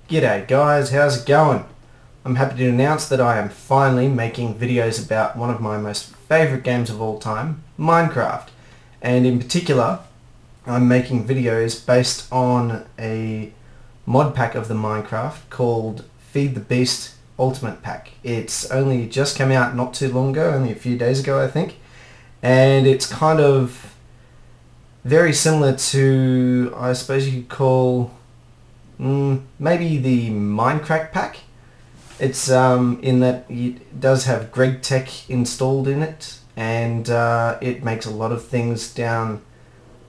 G'day guys, how's it going? I'm happy to announce that I am finally making videos about one of my most favourite games of all time, Minecraft. And in particular, I'm making videos based on a mod pack of the Minecraft called Feed the Beast Ultimate Pack. It's only just come out not too long ago, only a few days ago I think. And it's kind of very similar to, I suppose you could call, maybe the Minecraft pack. It's in that it does have Greg Tech installed in it, and it makes a lot of things down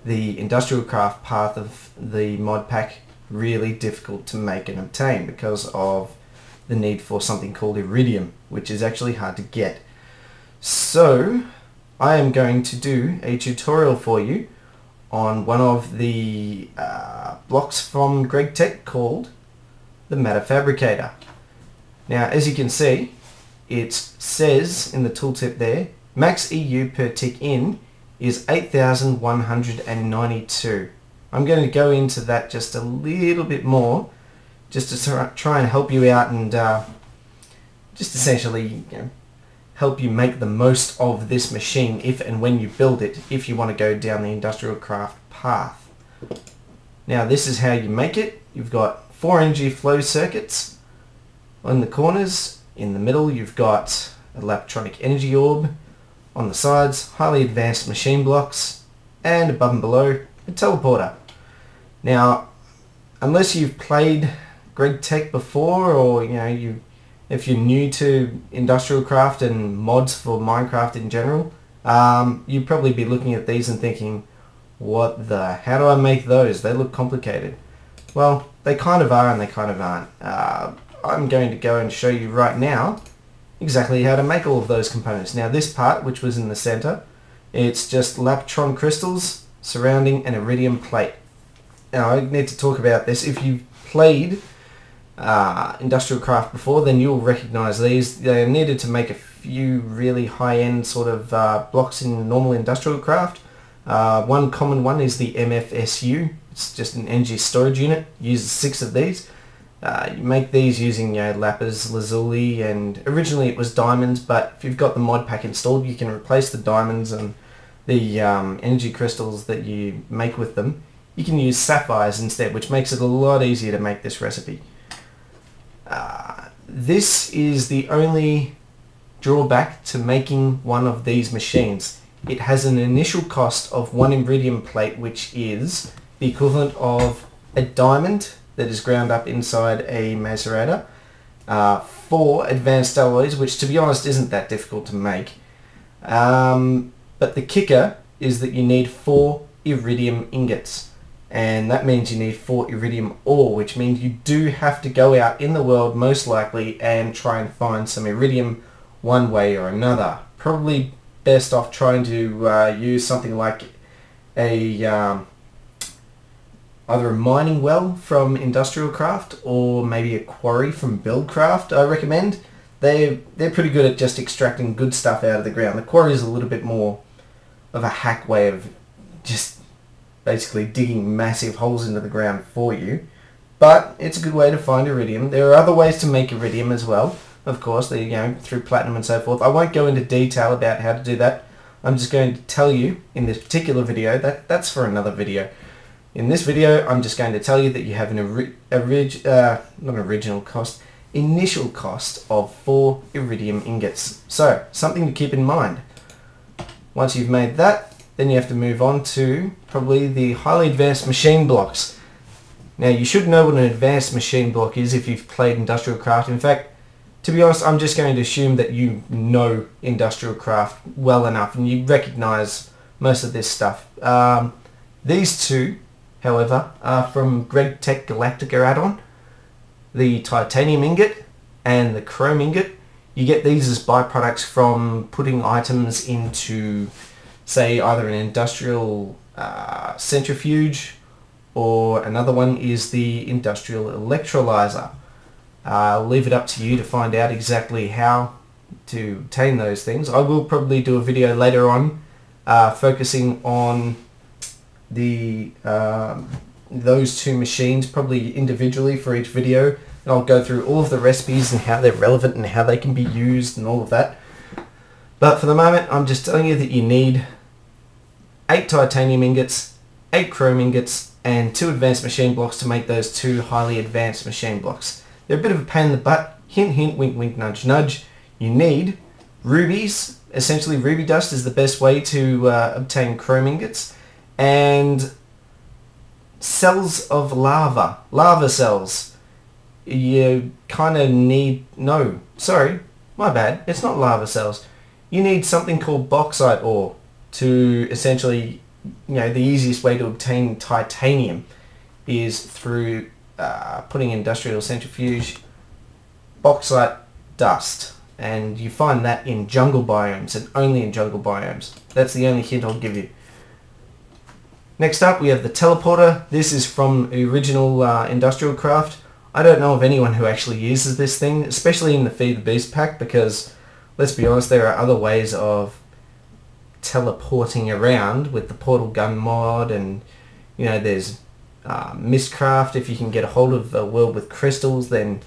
the industrial craft path of the mod pack really difficult to make and obtain because of the need for something called iridium, which is actually hard to get. So I am going to do a tutorial for you on one of the blocks from Greg Tech called the Matter Fabricator. Now, as you can see, it says in the tooltip there, max EU per tick in is 8,192. I'm going to go into that just a little bit more, just to try and help you out and just essentially, help you make the most of this machine if and when you build it, if you want to go down the industrial craft path. Now, this is how you make it. You've got 4 energy flow circuits on the corners. In the middle you've got a electronic energy orb. On the sides, highly advanced machine blocks, and above and below, a teleporter. Now, unless you've played Greg Tech before, or if you're new to industrial craft and mods for Minecraft in general, you'd probably be looking at these and thinking, how do I make those? They look complicated. Well, they kind of are and they kind of aren't. I'm going to go and show you right now exactly how to make all of those components. Now, this part, which was in the center, it's just Laptron crystals surrounding an iridium plate. Now, I need to talk about this. If you've played industrial craft before, then you'll recognize these. They are needed to make a few really high-end sort of blocks in normal industrial craft. One common one is the Mfsu. It's just an energy storage unit. It uses 6 of these. You make these using lapis lazuli, and originally it was diamonds, but if you've got the mod pack installed, you can replace the diamonds and the energy crystals that you make with them. You can use sapphires instead, which makes it a lot easier to make this recipe. This is the only drawback to making one of these machines. It has an initial cost of 1 iridium plate, which is the equivalent of a diamond that is ground up inside a macerator, 4 advanced alloys, which to be honest isn't that difficult to make. But the kicker is that you need 4 iridium ingots. And that means you need 4 iridium ore, which means you do have to go out in the world most likely and try and find some iridium one way or another. Probably best off trying to use something like either a mining well from industrial craft or maybe a quarry from buildcraft. I recommend. They're pretty good at just extracting good stuff out of the ground. The quarry is a little bit more of a hack way of just basically digging massive holes into the ground for you, but it's a good way to find iridium. There are other ways to make iridium as well, of course, through platinum and so forth. I won't go into detail about how to do that. I'm just going to tell you in this particular video that's for another video. In this video, I'm just going to tell you that you have an initial cost of 4 iridium ingots. So, something to keep in mind. Once you've made that, then you have to move on to probably the highly advanced machine blocks. Now, you should know what an advanced machine block is if you've played industrial craft. In fact, to be honest, I'm just going to assume that you know industrial craft well enough and you recognize most of this stuff. These two, however, are from Greg Tech Galactica add-on. The titanium ingot and the chrome ingot. You get these as byproducts from putting items into, say, either an industrial centrifuge, or another one is the industrial electrolyzer. I'll leave it up to you to find out exactly how to obtain those things. I will probably do a video later on focusing on the those two machines probably individually for each video, and I'll go through all of the recipes and how they're relevant and how they can be used and all of that. But for the moment, I'm just telling you that you need 8 titanium ingots, 8 chrome ingots, and 2 advanced machine blocks to make those 2 highly advanced machine blocks. They're a bit of a pain in the butt. Hint, hint, wink, wink, nudge, nudge. You need rubies. Essentially, ruby dust is the best way to obtain chrome ingots. And cells of lava. Lava cells. You kind of need... No, sorry. My bad. It's not lava cells. You need something called bauxite ore to essentially... the easiest way to obtain titanium is through putting industrial centrifuge bauxite dust, and you find that in jungle biomes and only in jungle biomes. That's the only hint I'll give you. Next up we have the teleporter. This is from the original industrial craft. I don't know of anyone who actually uses this thing, especially in the Feed the Beast pack, because let's be honest, there are other ways of teleporting around with the portal gun mod, and there's Mistcraft. If you can get a hold of a world with crystals, then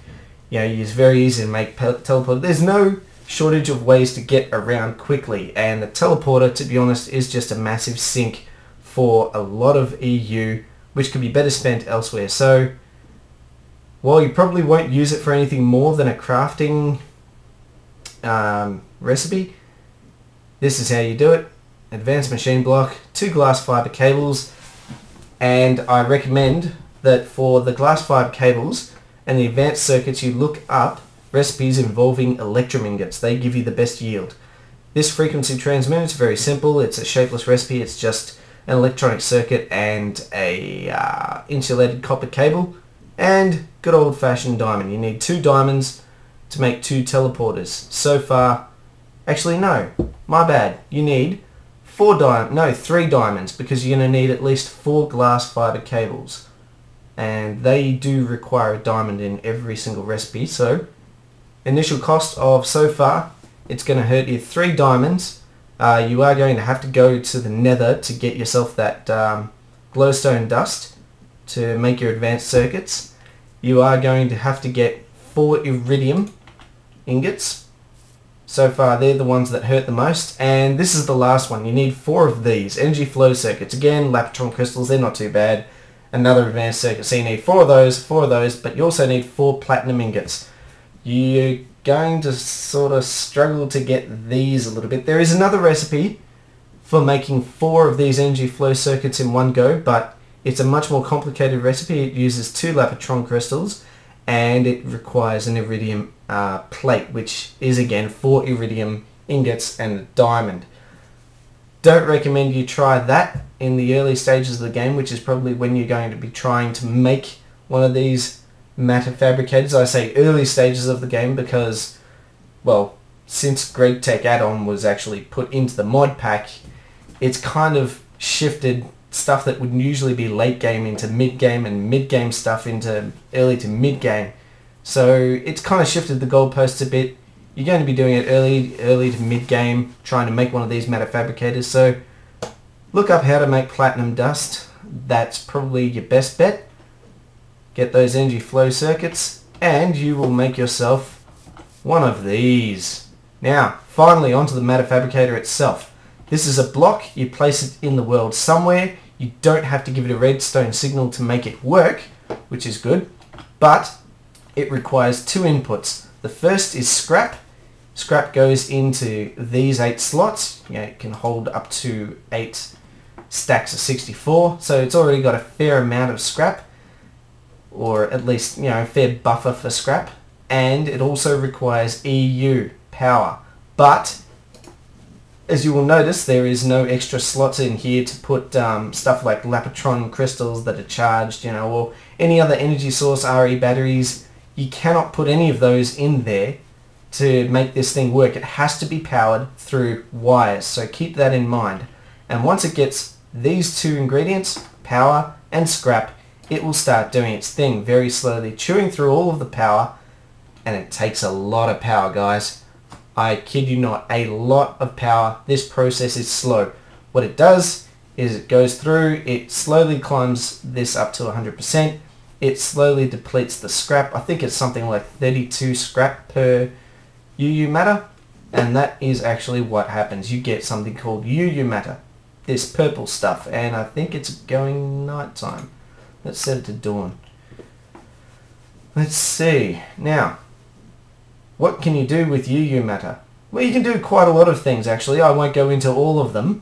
it's very easy to make teleport. There's no shortage of ways to get around quickly, and the teleporter, to be honest, is just a massive sink for a lot of EU, which could be better spent elsewhere. So while you probably won't use it for anything more than a crafting recipe, this is how you do it. Advanced machine block, 2 glass fiber cables, and I recommend that for the glass fiber cables and the advanced circuits you look up recipes involving electrum ingots. They give you the best yield. This frequency transmitter is very simple. It's a shapeless recipe. It's just an electronic circuit and a insulated copper cable and good old-fashioned diamond. You need 2 diamonds to make 2 teleporters. So far, actually no, my bad. You need 3 diamonds, because you're going to need at least 4 glass fiber cables, and they do require a diamond in every single recipe. So initial cost of, so far, it's going to hurt you 3 diamonds. You are going to have to go to the nether to get yourself that glowstone dust to make your advanced circuits. You are going to have to get 4 iridium ingots. So far they're the ones that hurt the most, and this is the last one. You need 4 of these energy flow circuits. Again, Lapotron crystals, they're not too bad. Another advanced circuit, so you need 4 of those, but you also need 4 platinum ingots. You're going to sort of struggle to get these a little bit. There is another recipe for making 4 of these energy flow circuits in one go, but it's a much more complicated recipe. It uses 2 Lapotron crystals, and it requires an iridium plate, which is again 4 iridium ingots and a diamond. Don't recommend you try that in the early stages of the game, which is probably when you're going to be trying to make one of these matter fabricators. I say early stages of the game because, well, since Great Tech add-on was actually put into the mod pack, it's kind of shifted stuff that would usually be late game into mid game, and mid game stuff into early to mid game. So it's kind of shifted the goalposts a bit. You're going to be doing it early to mid game, trying to make one of these matter fabricators. So look up how to make platinum dust. That's probably your best bet. Get those energy flow circuits, and you will make yourself one of these. Now, finally, onto the matter fabricator itself. This is a block. You place it in the world somewhere. You don't have to give it a redstone signal to make it work, which is good, but it requires 2 inputs. The first is scrap. Scrap goes into these 8 slots. It can hold up to 8 stacks of 64, so it's already got a fair amount of scrap, or at least a fair buffer for scrap. And it also requires EU power, but as you will notice, there is no extra slots in here to put stuff like Lapotron crystals that are charged, or any other energy source, RE batteries. You cannot put any of those in there to make this thing work. It has to be powered through wires, so keep that in mind. And once it gets these 2 ingredients, power and scrap, it will start doing its thing very slowly, chewing through all of the power, and it takes a lot of power, guys. I kid you not, a lot of power. This process is slow. What it does is it goes through, it slowly climbs this up to 100%, it slowly depletes the scrap. I think it's something like 32 scrap per UU matter, and that is actually what happens. You get something called UU matter, this purple stuff, and I think it's going nighttime. Let's set it to dawn. Let's see. Now, what can you do with UU matter? Well, you can do quite a lot of things actually. I won't go into all of them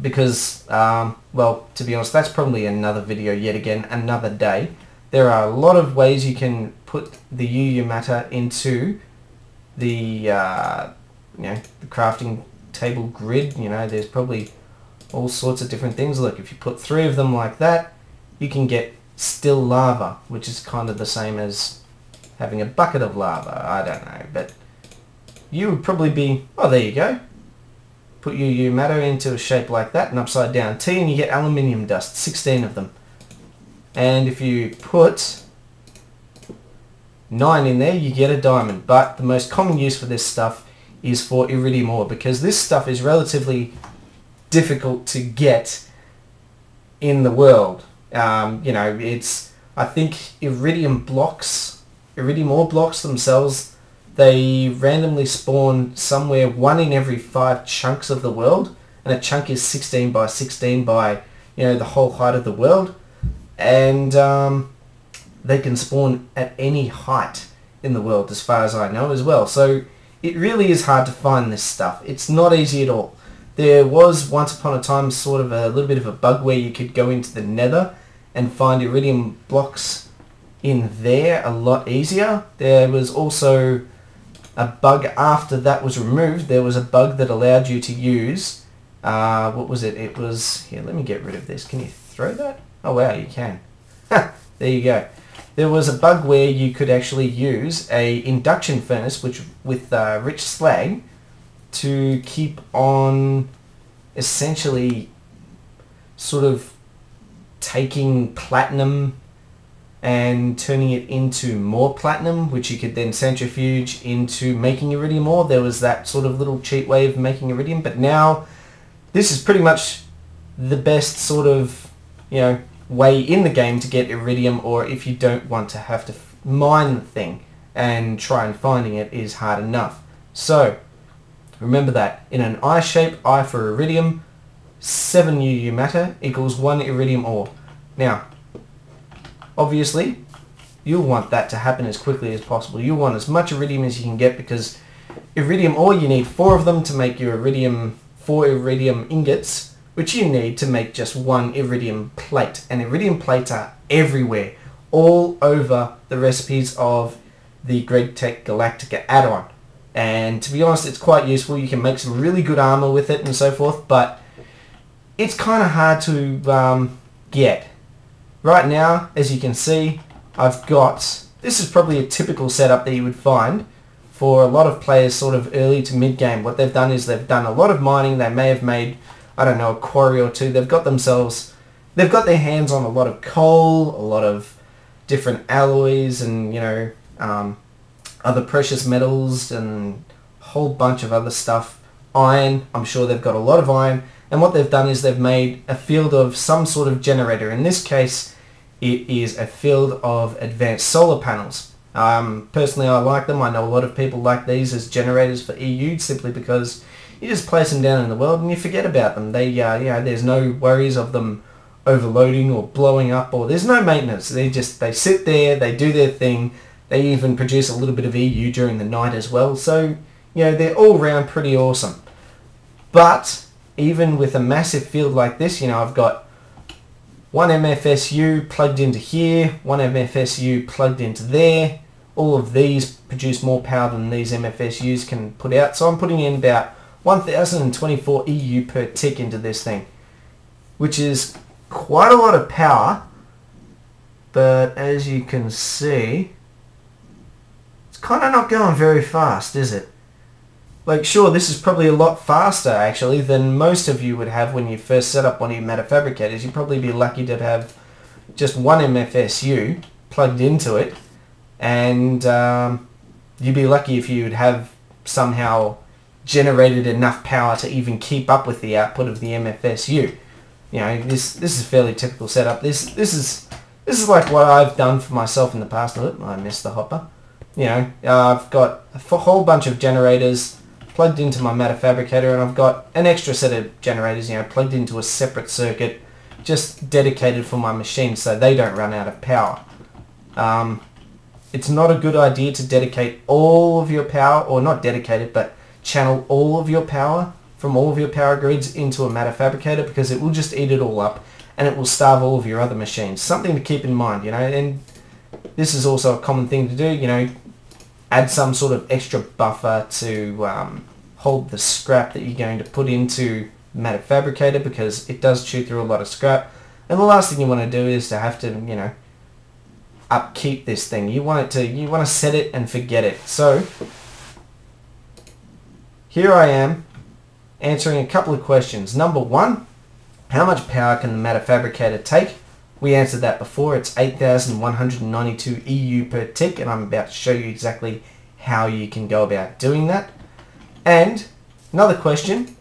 because, well, to be honest, that's probably another video yet again, another day. There are a lot of ways you can put the UU matter into the, you know, the crafting table grid. You know, there's probably all sorts of different things. Look, if you put 3 of them like that, you can get still lava, which is kind of the same as having a bucket of lava. I don't know, but you would probably be, oh, there you go. Put UU matter into a shape like that, an upside down T, and you get aluminium dust, 16 of them. And if you put 9 in there, you get a diamond. But the most common use for this stuff is for iridium ore, because this stuff is relatively difficult to get in the world. You know, it's, I think iridium ore blocks themselves, they randomly spawn somewhere 1 in every 5 chunks of the world, and a chunk is 16 by 16 by, you know, the whole height of the world, and they can spawn at any height in the world as far as I know as well. So it really is hard to find this stuff. It's not easy at all. There was once upon a time sort of a little bit of a bug where you could go into the nether and find iridium blocks in there a lot easier. There was also a bug after that was removed. There was a bug that allowed you to use, what was it? It was, here, let me get rid of this. Can you throw that? Oh wow, you can. There you go. There was a bug where you could actually use a induction furnace which with rich slag to keep on essentially sort of taking platinum and turning it into more platinum, which you could then centrifuge into making iridium ore. There was that sort of little cheap way of making iridium, but now this is pretty much the best sort of, you know, way in the game to get iridium ore if you don't want to have to mine the thing, and try and finding it is hard enough. So remember that in an I shape, I for iridium, 7 UU matter equals 1 iridium ore. Now obviously you'll want that to happen as quickly as possible. You'll want as much iridium as you can get, because iridium ore, you need 4 of them to make your iridium, 4 iridium ingots, which you need to make just 1 iridium plate. And iridium plates are everywhere, all over the recipes of the GregTech Galactica add-on. And to be honest, it's quite useful. You can make some really good armor with it and so forth, but it's kind of hard to get. Right now, as you can see, I've got, this is probably a typical setup that you would find for a lot of players sort of early to mid-game. What they've done is they've done a lot of mining. They may have made, I don't know, a quarry or two. They've got their hands on a lot of coal, a lot of different alloys and, you know, other precious metals and a whole bunch of other stuff. Iron, I'm sure they've got a lot of iron. And what they've done is they've made a field of some sort of generator. In this case, it is a field of advanced solar panels. Personally, I like them. I know a lot of people like these as generators for EU, simply because you just place them down in the world and you forget about them. They, you know, there's no worries of them overloading or blowing up, or there's no maintenance. They sit there, they do their thing. They even produce a little bit of EU during the night as well. So, you know, they're all round pretty awesome. But even with a massive field like this, you know, I've got 1 MFSU plugged into here, 1 MFSU plugged into there. All of these produce more power than these MFSUs can put out. So I'm putting in about 1024 EU per tick into this thing, which is quite a lot of power. But as you can see, it's kind of not going very fast, is it? Like, sure, this is probably a lot faster, actually, than most of you would have when you first set up one of your meta fabricators. You'd probably be lucky to have just 1 MFSU plugged into it, and you'd be lucky if you'd have somehow generated enough power to even keep up with the output of the MFSU. You know, this is a fairly typical setup. This is like what I've done for myself in the past. Oh, I missed the hopper. You know, I've got a whole bunch of generators plugged into my matter fabricator, and I've got an extra set of generators, you know, plugged into a separate circuit, just dedicated for my machine so they don't run out of power. It's not a good idea to dedicate all of your power, or not dedicate it, but channel all of your power from all of your power grids into a matter fabricator, because it will just eat it all up and it will starve all of your other machines. Something to keep in mind, you know, and this is also a common thing to do, you know, add some sort of extra buffer to hold the scrap that you're going to put into matter fabricator, because it does chew through a lot of scrap. And the last thing you want to do is to have to, you know, upkeep this thing. You want to set it and forget it. So here I am answering a couple of questions. Number one, how much power can the matter fabricator take? We answered that before. It's 8,192 EU per tick, and I'm about to show you exactly how you can go about doing that. And another question,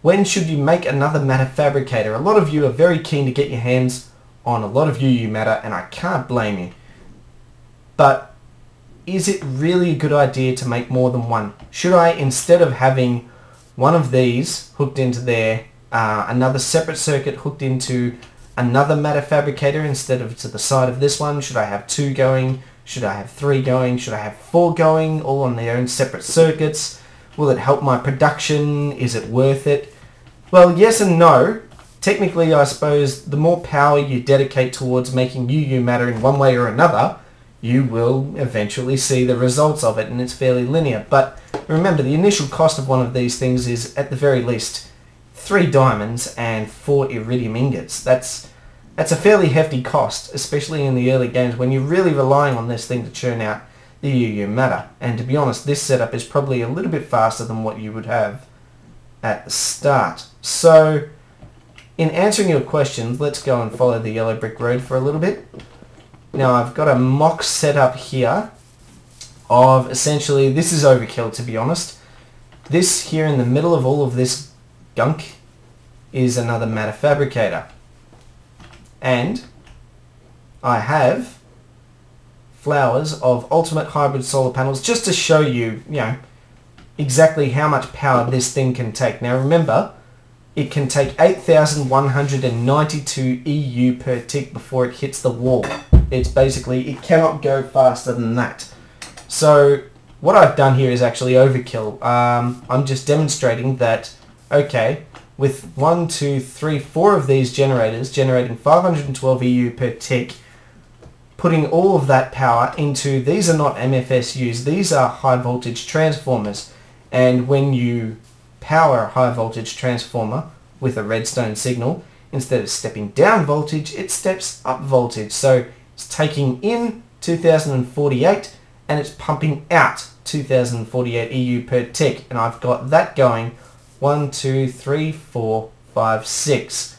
when should you make another matter fabricator? A lot of you are very keen to get your hands on a lot of UU matter, and I can't blame you. But is it really a good idea to make more than one? Should I, instead of having one of these hooked into there, another separate circuit hooked into another matter fabricator instead of to the side of this one, should I have 2 going? Should I have 3 going? Should I have 4 going, all on their own separate circuits? Will it help my production? Is it worth it? Well, yes and no. Technically, I suppose the more power you dedicate towards making UU matter in one way or another, you will eventually see the results of it, and it's fairly linear. But remember, the initial cost of one of these things is, at the very least, 3 diamonds and 4 iridium ingots. That's a fairly hefty cost, especially in the early games when you're really relying on this thing to churn out the UU matter. And to be honest, this setup is probably a little bit faster than what you would have at the start. So, in answering your questions, let's go and follow the yellow brick road for a little bit. Now, I've got a mock setup here of essentially, this is overkill, to be honest. This here in the middle of all of this gunk is another matter fabricator. And I have flowers of ultimate hybrid solar panels just to show you, you know, exactly how much power this thing can take. Now remember, it can take 8,192 EU per tick before it hits the wall. It's basically, it cannot go faster than that. So what I've done here is actually overkill. I'm just demonstrating that, okay, with 1, 2, 3, 4 of these generators generating 512 EU per tick, putting all of that power into, these are not MFSUs, these are high voltage transformers. And when you power a high voltage transformer with a redstone signal, instead of stepping down voltage, it steps up voltage. So it's taking in 2048 and it's pumping out 2048 EU per tick. And I've got that going 1, 2, 3, 4, 5, 6.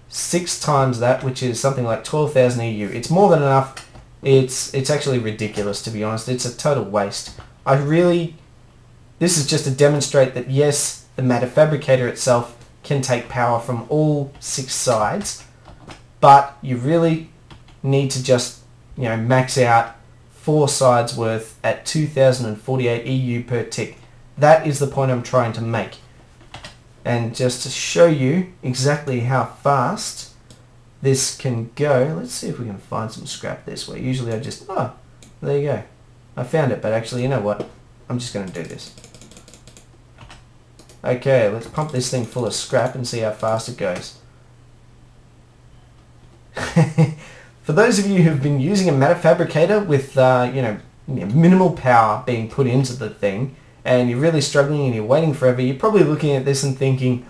6 times that, which is something like 12,000 EU. It's more than enough. It's actually ridiculous, to be honest. It's a total waste. This is just to demonstrate that yes, the matter fabricator itself can take power from all 6 sides, but you really need to just, you know, max out 4 sides worth at 2048 EU per tick. That is the point I'm trying to make. And just to show you exactly how fast this can go, let's see if we can find some scrap this way. Usually I just, oh, there you go. I found it, but actually, you know what? I'm just going to do this. Okay, let's pump this thing full of scrap and see how fast it goes. For those of you who've been using a matter fabricator with, you know, minimal power being put into the thing, and you're really struggling and you're waiting forever, you're probably looking at this and thinking,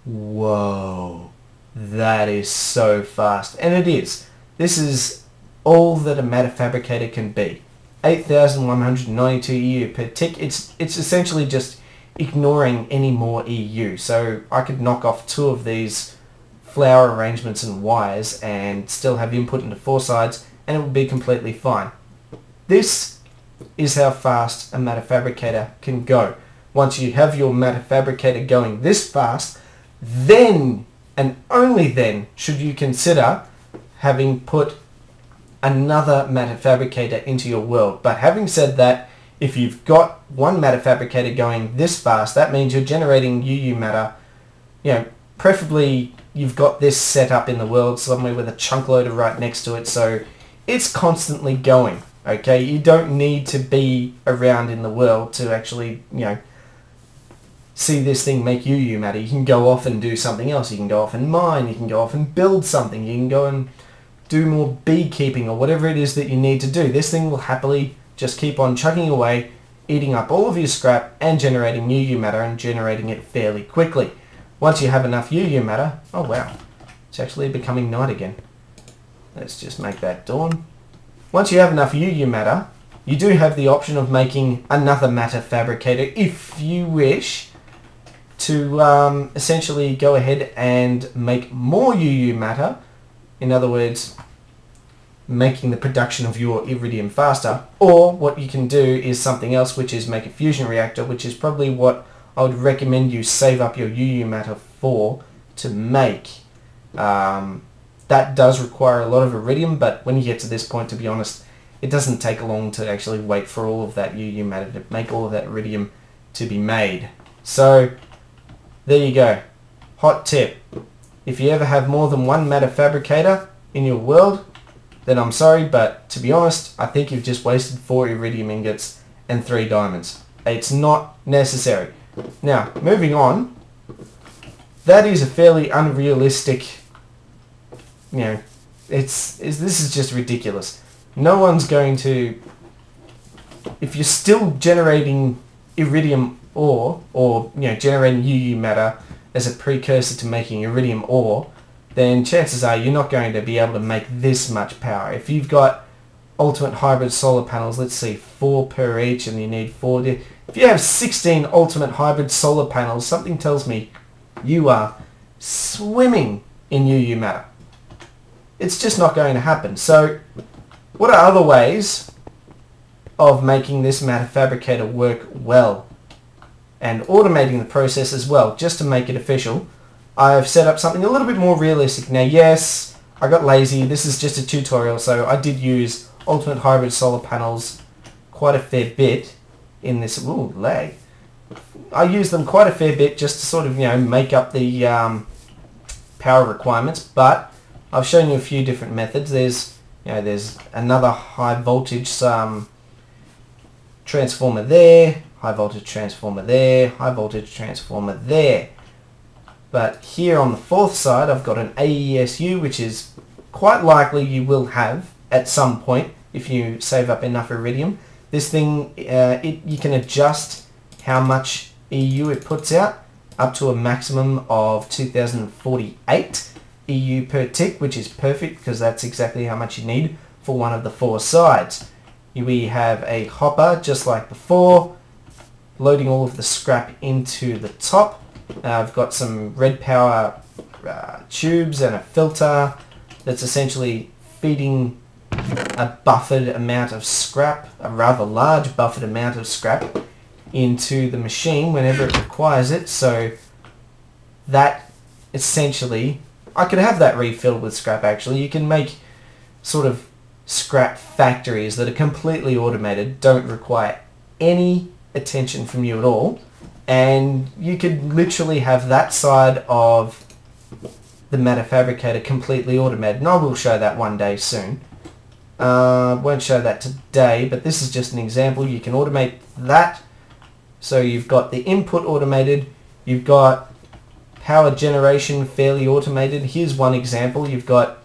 whoa, that is so fast. And it is. This is all that a matter fabricator can be. 8,192 EU per tick. It's essentially just ignoring any more EU. So I could knock off 2 of these flower arrangements and wires and still have input into 4 sides, and it would be completely fine. This is how fast a matter fabricator can go. Once you have your matter fabricator going this fast, then and only then should you consider having put another matter fabricator into your world. But having said that, if you've got one matter fabricator going this fast, that means you're generating UU matter, preferably you've got this set up in the world somewhere with a chunk loader right next to it, so it's constantly going. Okay, you don't need to be around in the world to actually, see this thing make UU matter. You can go off and do something else. You can go off and mine. You can go off and build something. You can go and do more beekeeping or whatever it is that you need to do. This thing will happily just keep on chugging away, eating up all of your scrap and generating UU matter, and generating it fairly quickly. Once you have enough UU matter, oh wow, it's actually becoming night again. Let's just make that dawn. Once you have enough UU matter, you do have the option of making another matter fabricator if you wish to essentially go ahead and make more UU matter. In other words, making the production of your iridium faster. Or what you can do is something else, which is make a fusion reactor, which is probably what I would recommend you save up your UU matter for to make. That does require a lot of iridium, but when you get to this point, to be honest, it doesn't take long to actually wait for all of that UU matter to make all of that iridium to be made. So there you go. Hot tip. If you ever have more than one matter fabricator in your world, then I'm sorry, but to be honest, I think you've just wasted 4 iridium ingots and 3 diamonds. It's not necessary. Now, moving on, that is a fairly unrealistic, this is just ridiculous. No one's going to, if you're still generating iridium ore, or generating UU matter as a precursor to making iridium ore, then chances are you're not going to be able to make this much power. If you've got ultimate hybrid solar panels, let's see, 4 per each, and you need 4. If you have 16 ultimate hybrid solar panels, something tells me you are swimming in UU matter. It's just not going to happen. So what are other ways of making this matter fabricator work well and automating the process as well, just to make it official? I've set up something a little bit more realistic. Now, yes, I got lazy. This is just a tutorial, so I did use ultimate hybrid solar panels quite a fair bit in this. Ooh, lag. I use them quite a fair bit just to sort of, make up the power requirements, but I've shown you a few different methods. There's another high voltage transformer there, high voltage transformer there, high voltage transformer there. But here on the 4th side, I've got an AESU, which is quite likely you will have at some point if you save up enough iridium. This thing, you can adjust how much EU it puts out up to a maximum of 2048 EU per tick, which is perfect because that's exactly how much you need for one of the 4 sides. We have a hopper just like before, loading all of the scrap into the top. I've got some red power tubes and a filter that's essentially feeding a buffered amount of scrap, a rather large buffered amount of scrap, into the machine whenever it requires it. So that essentially, I could have that refilled with scrap actually. You can make sort of scrap factories that are completely automated, don't require any attention from you at all, and you could literally have that side of the matter fabricator completely automated. And I will show that one day soon. Won't show that today, but this is just an example. You can automate that. So you've got the input automated, you've got power generation fairly automated. Here's one example. You've got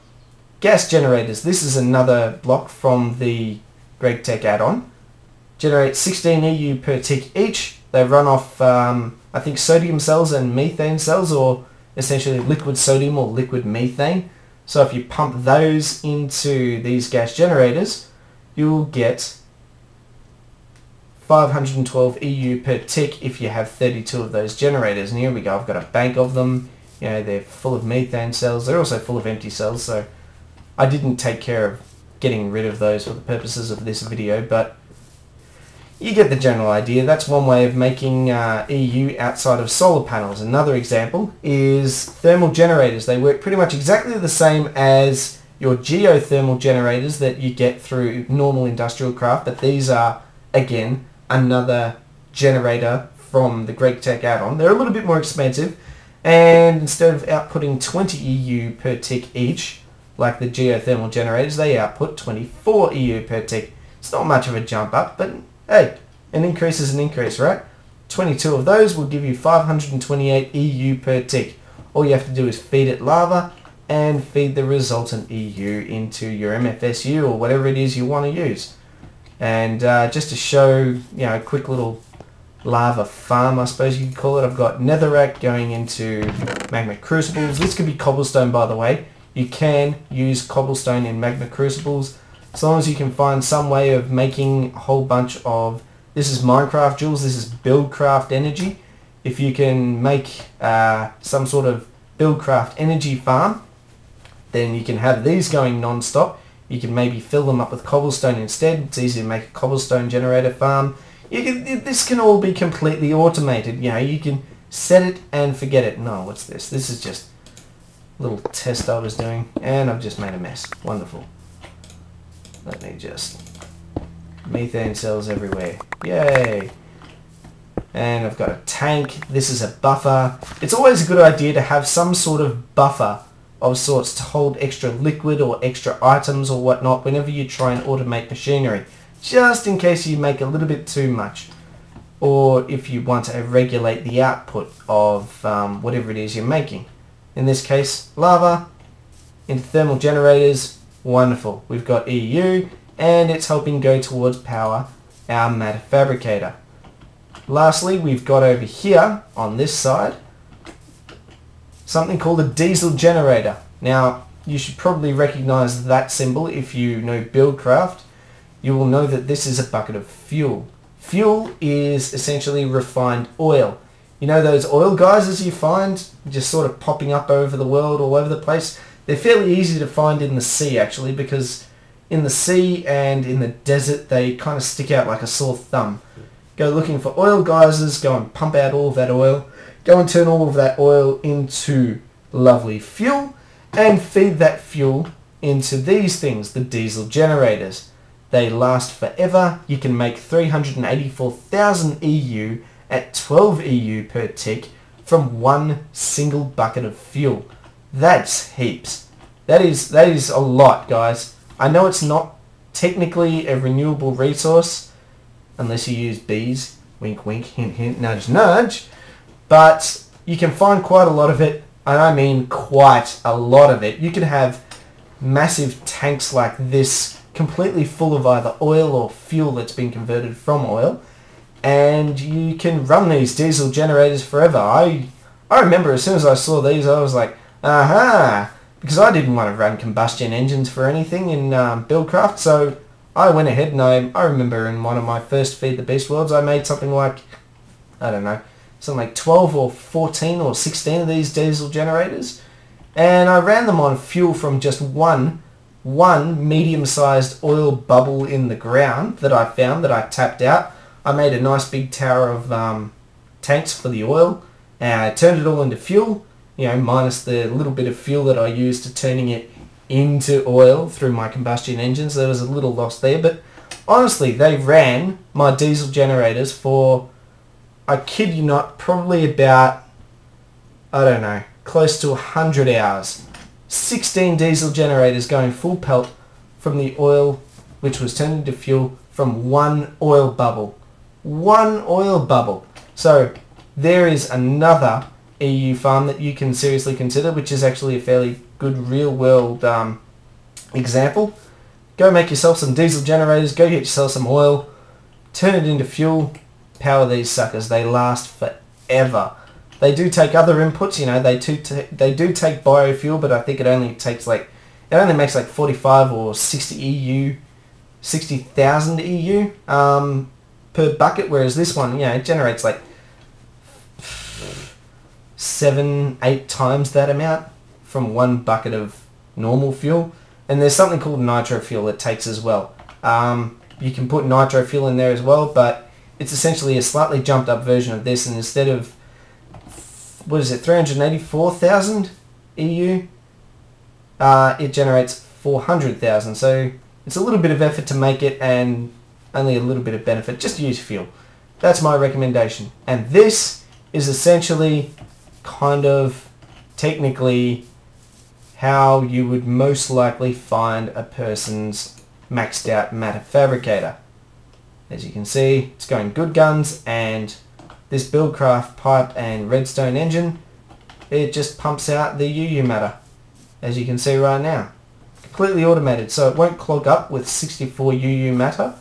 gas generators. This is another block from the GregTech add-on. Generate 16 EU per tick each. They run off, I think, sodium cells and methane cells, or essentially liquid sodium or liquid methane. So if you pump those into these gas generators, you'll get 512 EU per tick if you have 32 of those generators. And here we go, I've got a bank of them. They're full of methane cells. They're also full of empty cells, so I didn't take care of getting rid of those for the purposes of this video, but you get the general idea. That's one way of making EU outside of solar panels. Another example is thermal generators. They work pretty much exactly the same as your geothermal generators that you get through normal industrial craft, but these are, again, another generator from the Great Tech add-on. They're a little bit more expensive, and instead of outputting 20 EU per tick each, like the geothermal generators, they output 24 EU per tick. It's not much of a jump up, but hey, an increase is an increase, right? 22 of those will give you 528 EU per tick. All you have to do is feed it lava and feed the resultant EU into your Mfsu or whatever it is you want to use. And just to show, a quick little lava farm, I suppose you could call it. I've got netherrack going into magma crucibles. This could be cobblestone, by the way. You can use cobblestone in magma crucibles as long as you can find some way of making a whole bunch of, this is Minecraft joules, this is Buildcraft energy. If you can make some sort of Buildcraft energy farm, then you can have these going non-stop. You can maybe fill them up with cobblestone instead. It's easy to make a cobblestone generator farm. This can all be completely automated. You can set it and forget it. No, what's this? This is just a little test I was doing, and I've just made a mess. Wonderful. Let me just... methane cells everywhere. Yay! And I've got a tank. This is a buffer. It's always a good idea to have some sort of buffer of sorts to hold extra liquid or extra items or whatnot whenever you try and automate machinery, just in case you make a little bit too much, or if you want to regulate the output of whatever it is you're making. In this case, lava into thermal generators. Wonderful. We've got EU, and it's helping go towards power our matter fabricator. Lastly, we've got over here on this side something called a diesel generator. Now, you should probably recognize that symbol if you know Buildcraft. You will know that this is a bucket of fuel. Fuel is essentially refined oil. You know those oil geysers you find just sort of popping up over the world, all over the place? They're fairly easy to find in the sea, actually, because in the sea and in the desert they kind of stick out like a sore thumb. Go looking for oil geysers, go and pump out all of that oil, go and turn all of that oil into lovely fuel, and feed that fuel into these things, the diesel generators. They last forever. You can make 384,000 EU at 12 EU per tick from one single bucket of fuel. That's heaps. That is a lot, guys. I know it's not technically a renewable resource unless you use bees. Wink wink, hint hint, nudge nudge. But you can find quite a lot of it, and I mean quite a lot of it. You can have massive tanks like this completely full of either oil or fuel that's been converted from oil, and you can run these diesel generators forever. I remember as soon as I saw these, I was like, aha, because I didn't want to run combustion engines for anything in Buildcraft, so I went ahead and I remember in one of my first Feed the Beast worlds I made something like, I don't know, something like 12 or 14 or 16 of these diesel generators, and I ran them on fuel from just one medium-sized oil bubble in the ground that I found that I tapped out. I made a nice big tower of tanks for the oil, and I turned it all into fuel, minus the little bit of fuel that I used to turning it into oil through my combustion engines. There was a little loss there, but honestly, they ran my diesel generators for, I kid you not, probably about, I don't know, close to 100 hours. 16 diesel generators going full pelt from the oil which was turned into fuel from one oil bubble. One oil bubble. So there is another EU farm that you can seriously consider, which is actually a fairly good real world example. Go make yourself some diesel generators, go get yourself some oil, turn it into fuel, power these suckers. They last forever. They do take other inputs, they do take biofuel, but I think it only makes like 45 or 60 EU, 60,000 EU per bucket, whereas this one, it generates like 7-8 times that amount from one bucket of normal fuel. And there's something called nitro fuel it takes as well. You can put nitro fuel in there as well, but It's essentially a slightly jumped up version of this, and instead of, what is it, 384,000 EU, it generates 400,000. So it's a little bit of effort to make it and only a little bit of benefit. Just use fuel. That's my recommendation. And this is essentially kind of technically how you would most likely find a person's maxed out matter fabricator. As you can see, it's going good guns, and this Buildcraft pipe and redstone engine, it just pumps out the UU matter, as you can see right now. Completely automated, so it won't clog up with 64 UU matter.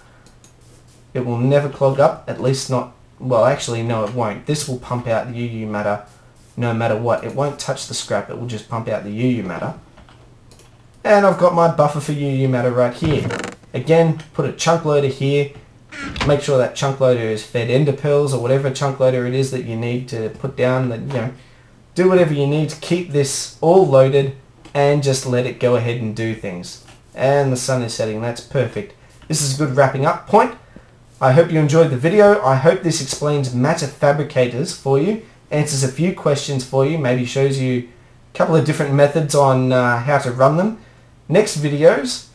It will never clog up, at least not, well actually no it won't. This will pump out the UU matter no matter what. It won't touch the scrap, it will just pump out the UU matter. And I've got my buffer for UU matter right here. Again, put a chunk loader here. Make sure that chunk loader is fed ender pearls or whatever chunk loader it is that you need to put down. That, you know, do whatever you need to keep this all loaded and just let it go ahead and do things. And the sun is setting, that's perfect. This is a good wrapping up point. I hope you enjoyed the video. I hope this explains matter fabricators for you, answers a few questions for you, maybe shows you a couple of different methods on how to run them. Next videos,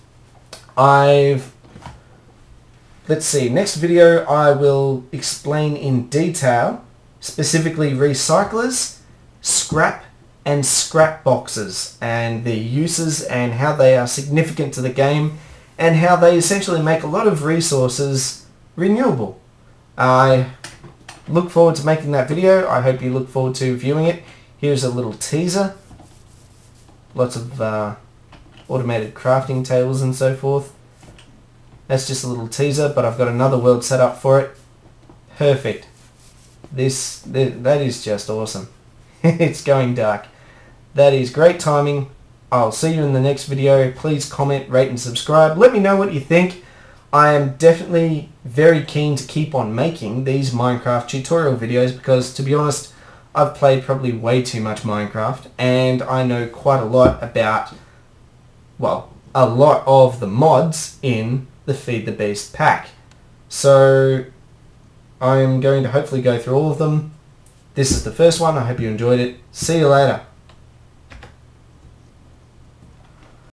next video I will explain in detail, specifically recyclers, scrap and scrap boxes, and their uses and how they are significant to the game, and how they essentially make a lot of resources renewable. I look forward to making that video. I hope you look forward to viewing it. Here's a little teaser. Lots of automated crafting tables and so forth. That's just a little teaser, but I've got another world set up for it. Perfect. That is just awesome. It's going dark. That is great timing. I'll see you in the next video. Please comment, rate and subscribe. Let me know what you think. I am definitely very keen to keep on making these Minecraft tutorial videos because, to be honest, I've played probably way too much Minecraft and I know quite a lot about, well, a lot of the mods in the Feed the Beast pack. So I'm going to hopefully go through all of them. This is the first one. I hope you enjoyed it. See you later.